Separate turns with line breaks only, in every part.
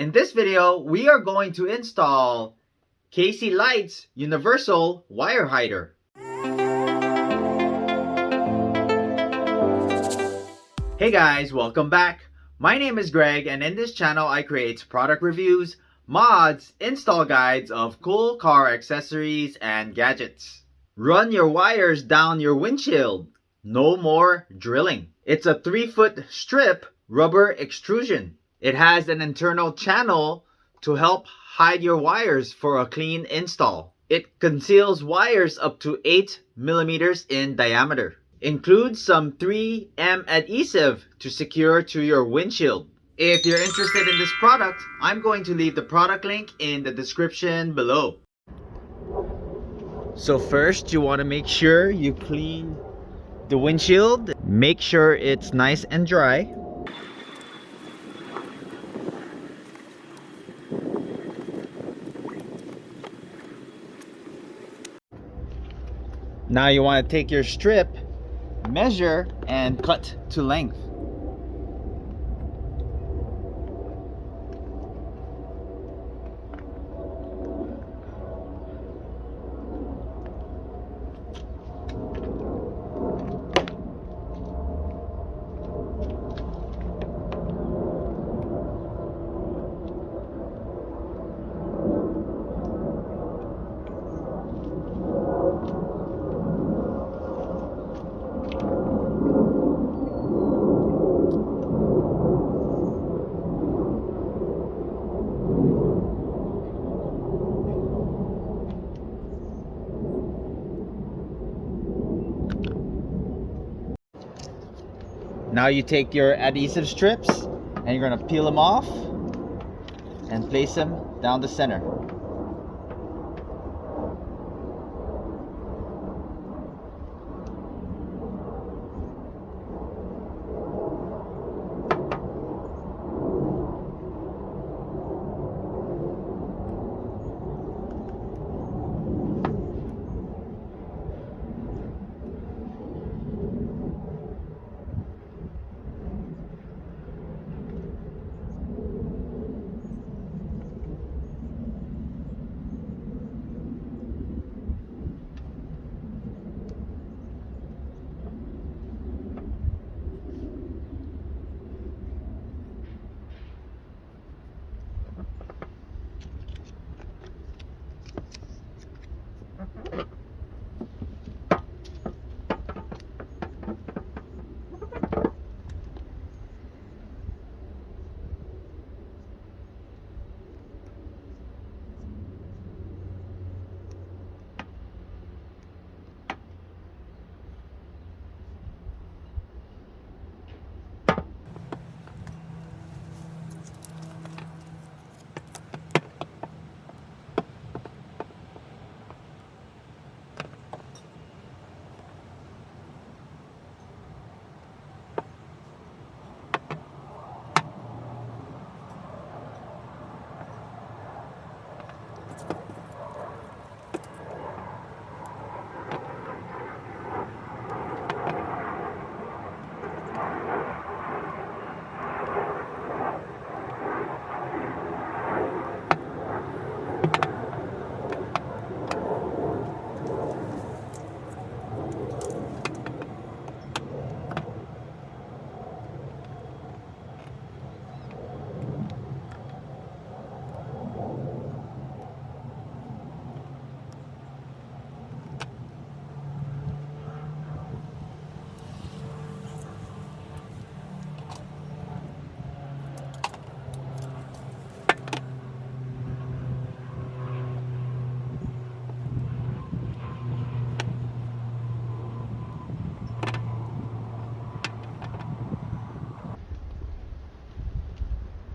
In this video, we are going to install Kc HiLites Universal Wire Hider. Hey guys, welcome back. My name is Greg, and in this channel I create product reviews, mods, install guides of cool car accessories and gadgets. Run your wires down your windshield. No more drilling. It's a 3-foot strip rubber extrusion. It has an internal channel to help hide your wires for a clean install. It conceals wires up to 8 millimeters in diameter. Includes some 3M adhesive to secure to your windshield. If you're interested in this product, I'm going to leave the product link in the description below. So first, you want to make sure you clean the windshield. Make sure it's nice and dry. Now you want to take your strip, measure, and cut to length. Now you take your adhesive strips and you're going to peel them off and place them down the center.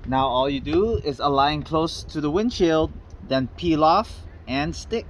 Now all you do is align close to the windshield, then peel off and stick.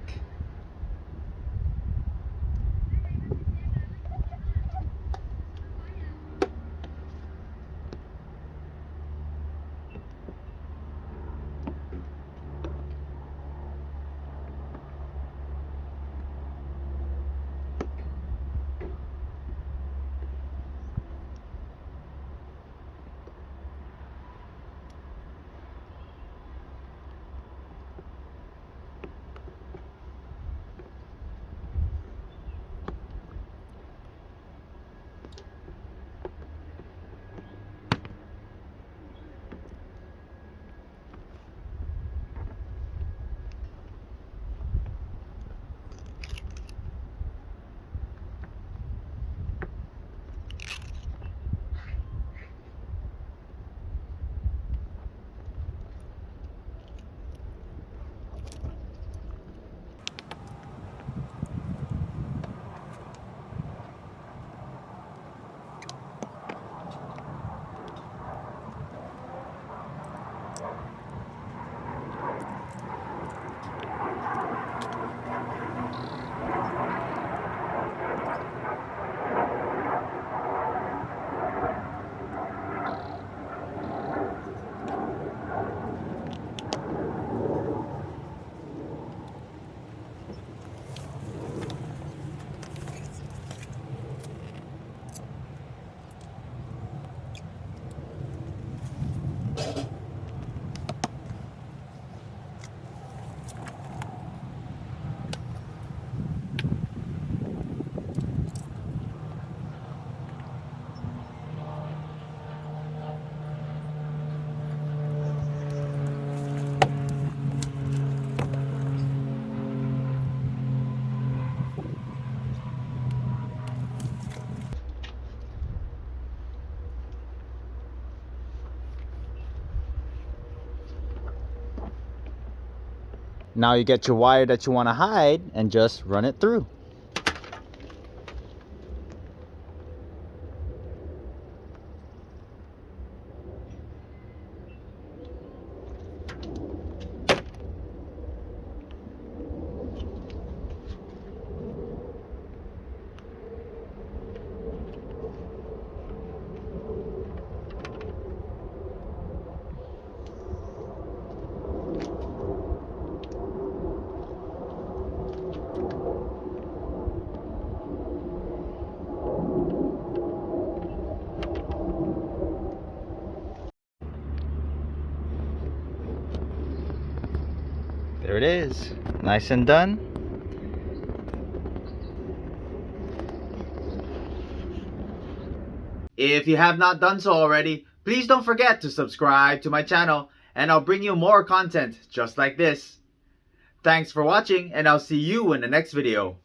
Now you get your wire that you want to hide and just run it through. There it is, nice and done. If you have not done so already, please don't forget to subscribe to my channel and I'll bring you more content just like this. Thanks for watching and I'll see you in the next video.